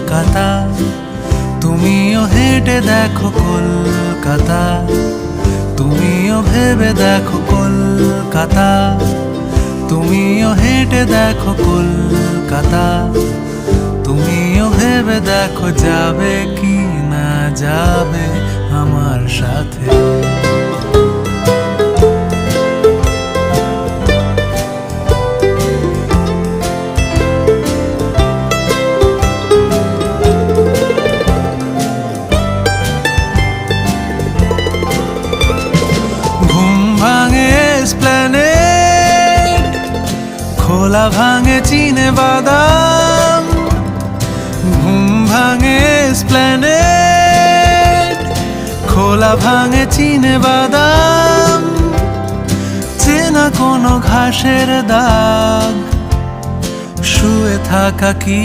কলকাতা, তুমিও হেঁটে দেখো কলকাতা, তুমিও ভেবে দেখো কলকাতা, তুমিও হেঁটে দেখো কলকাতা, তুমিও ভেবে দেখো যাবে কি না যাবে আমার সাথে। খোলা ভাঙে চিনে বাদাম, ঘুম ভাঙে এসপ্ল্যানেড, খোলা ভাঙে চিনে বাদাম, চেনা কোনো ঘাসের দাগ, শুয়ে থাকা কি